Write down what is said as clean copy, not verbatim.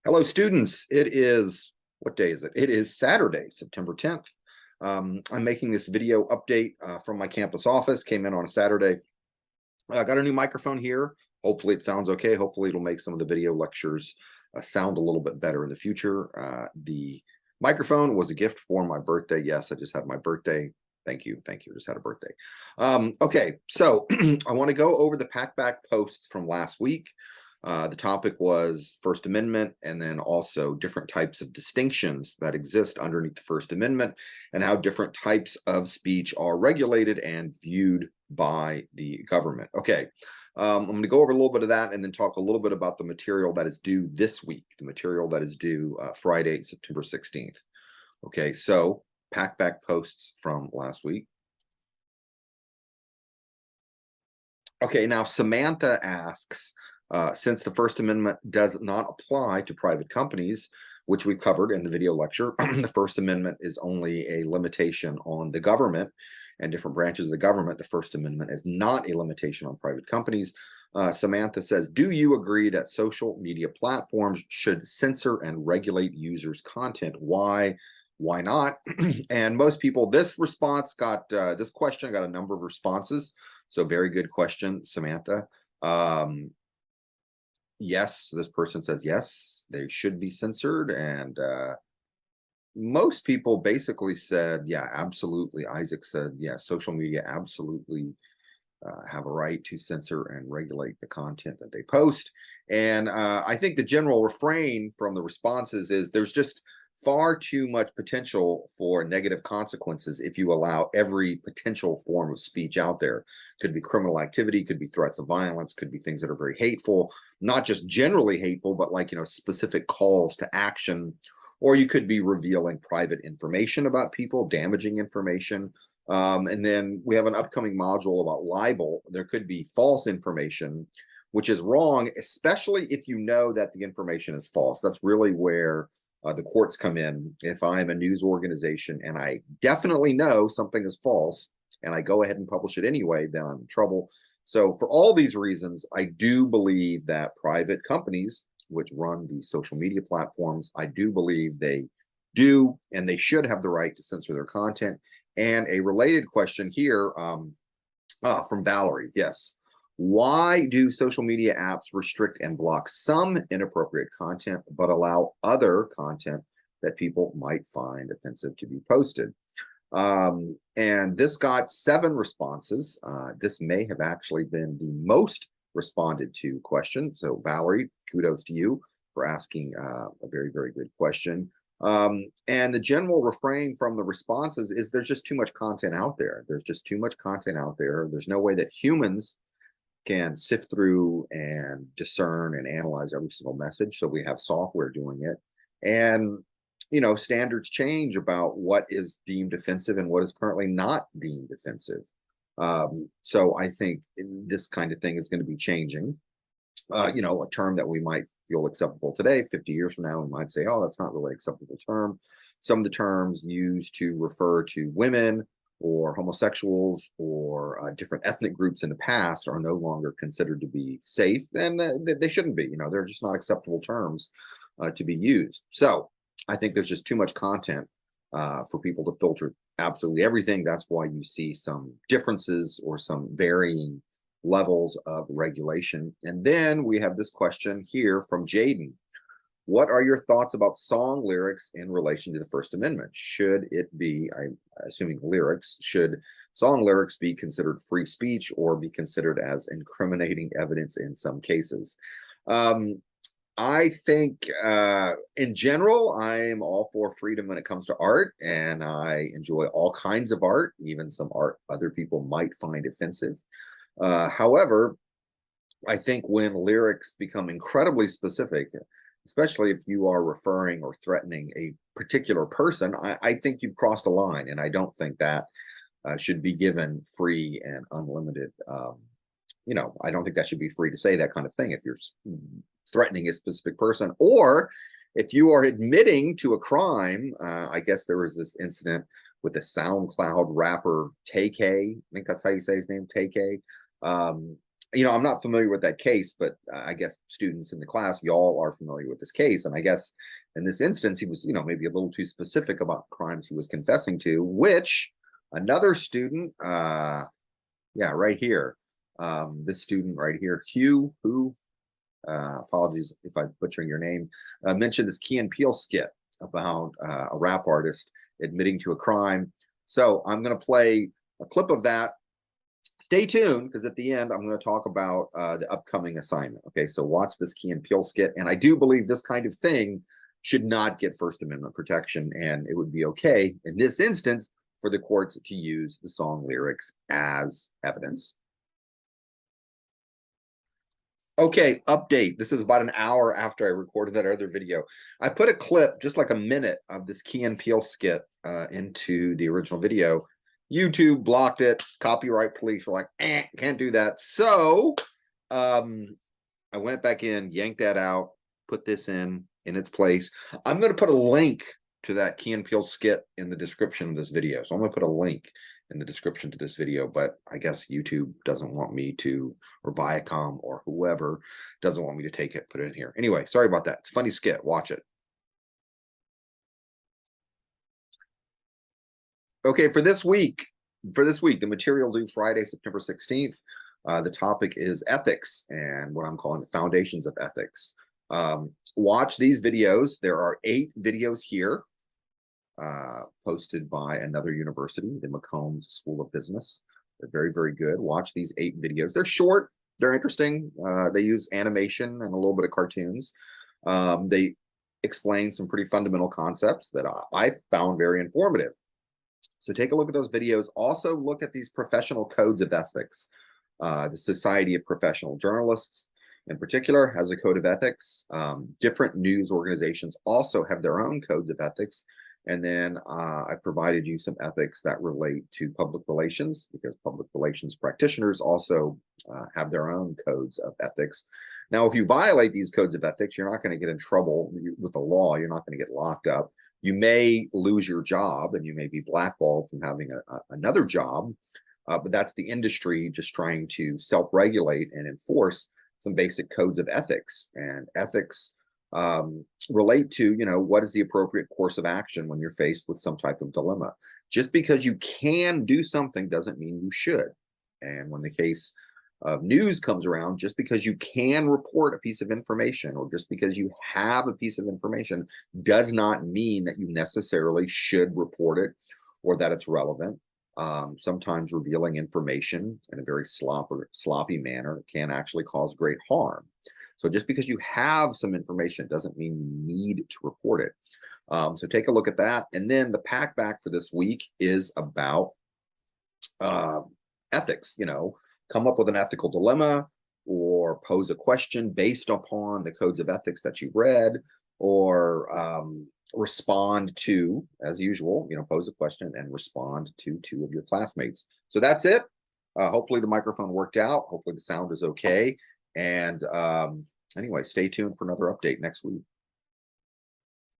Hello, students. What day is it? It is Saturday, September 10th. I'm making this video update from my campus office. Came in on a Saturday. I got a new microphone here. Hopefully it sounds okay. Hopefully it'll make some of the video lectures sound a little bit better in the future. The microphone was a gift for my birthday. Yes, I just had my birthday. Thank you. Thank you. Just had a birthday. Okay, so I want to go over the packback posts from last week. The topic was First Amendment, and then also different types of distinctions that exist underneath the First Amendment and how different types of speech are regulated and viewed by the government. Okay, I'm going to go over a little bit of that and then talk a little bit about the material that is due this week, the material that is due Friday, September 16th. Okay, so packback posts from last week. Okay, now Samantha asks, since the First Amendment does not apply to private companies, which we've covered in the video lecture, the First Amendment is only a limitation on the government and different branches of the government. The First Amendment is not a limitation on private companies. Samantha says, do you agree that social media platforms should censor and regulate users' content? Why not? And most people, this question got a number of responses. So very good question, Samantha. Yes, this person says yes, they should be censored, and most people basically said, yeah, absolutely. Isaac said, yeah, social media absolutely have a right to censor and regulate the content that they post. And I think the general refrain from the responses is there's just far too much potential for negative consequences if you allow every potential form of speech out there. Could be criminal activity, could be threats of violence, could be things that are very hateful, not just generally hateful, but like, specific calls to action, or you could be revealing private information about people, damaging information. And then we have an upcoming module about libel. There could be false information, which is wrong, especially if you know that the information is false. That's really where the courts come in. If I'm a news organization and I definitely know something is false and I go ahead and publish it anyway, then I'm in trouble. So for all these reasons, I do believe that private companies which run the social media platforms, I do believe they do and they should have the right to censor their content. And a related question here from Valerie, yes. Why do social media apps restrict and block some inappropriate content, but allow other content that people might find offensive to be posted? And this got 7 responses. This may have actually been the most responded to question. So Valerie, kudos to you for asking a very, very good question. And the general refrain from the responses is there's just too much content out there. There's just too much content out there. There's no way that humans can sift through and discern and analyze every single message. So we have software doing it. And, standards change about what is deemed offensive and what is currently not deemed offensive. So I think this kind of thing is going to be changing. A term that we might feel acceptable today, 50 years from now, we might say, oh, that's not really an acceptable term. Some of the terms used to refer to women or homosexuals or different ethnic groups in the past are no longer considered to be safe, and they shouldn't be. They're just not acceptable terms to be used. So I think there's just too much content for people to filter absolutely everything. That's why you see some differences or some varying levels of regulation. And then we have this question here from Jaden. What are your thoughts about song lyrics in relation to the First Amendment? Should it be, I'm assuming lyrics, should song lyrics be considered free speech or be considered as incriminating evidence in some cases? I think in general, I'm all for freedom when it comes to art, and I enjoy all kinds of art, even some art other people might find offensive. However, I think when lyrics become incredibly specific, especially if you are referring or threatening a particular person, I think you've crossed a line, and I don't think that should be given free and unlimited. I don't think that should be free to say that kind of thing if you're threatening a specific person, or if you are admitting to a crime. I guess there was this incident with the SoundCloud rapper Tay-K. I think that's how you say his name, Tay-K. I'm not familiar with that case, but I guess students in the class, y'all are familiar with this case. And I guess in this instance, he was, maybe a little too specific about crimes he was confessing to, which another student, yeah, right here, this student right here, Hugh, who, apologies if I'm butchering your name, mentioned this Key and Peele skit about a rap artist admitting to a crime. So I'm going to play a clip of that. Stay tuned, because at the end, I'm going to talk about the upcoming assignment. Okay, so watch this Key and Peele skit. And I do believe this kind of thing should not get First Amendment protection. And it would be okay in this instance for the courts to use the song lyrics as evidence. Okay, update. This is about an hour after I recorded that other video. I put a clip, just like a minute, of this Key and Peele skit into the original video. YouTube blocked it. Copyright police were like, can't do that. So I went back in, yanked that out, put this in its place. I'm going to put a link to that Key and Peele skit in the description of this video. So I'm going to put a link in the description to this video, but I guess YouTube doesn't want me to, or Viacom or whoever doesn't want me to take it, put it in here. Anyway, sorry about that. It's a funny skit. Watch it. Okay, for this week, the material due Friday, September 16th, the topic is ethics and what I'm calling the foundations of ethics. Watch these videos. There are 8 videos here posted by another university, the McCombs School of Business. They're very, very good. Watch these 8 videos. They're short. They're interesting. They use animation and a little bit of cartoons. They explain some pretty fundamental concepts that I found very informative. So take a look at those videos. Also look at these professional codes of ethics. The Society of Professional Journalists, in particular, has a code of ethics. Different news organizations also have their own codes of ethics. And then I provided you some ethics that relate to public relations, because public relations practitioners also have their own codes of ethics. Now, if you violate these codes of ethics, you're not going to get in trouble with the law. You're not going to get locked up. You may lose your job and you may be blackballed from having another job, but that's the industry just trying to self-regulate and enforce some basic codes of ethics. And ethics relate to, what is the appropriate course of action when you're faced with some type of dilemma. Just because you can do something doesn't mean you should. And when the case of news comes around, just because you can report a piece of information or just because you have a piece of information does not mean that you necessarily should report it or that it's relevant. Sometimes revealing information in a very sloppy manner can actually cause great harm. So just because you have some information doesn't mean you need to report it. So take a look at that. And then the pack back for this week is about ethics. Come up with an ethical dilemma or pose a question based upon the codes of ethics that you read, or respond to, as usual, pose a question and respond to 2 of your classmates. So that's it. Hopefully the microphone worked out. Hopefully the sound is okay. And anyway, stay tuned for another update next week.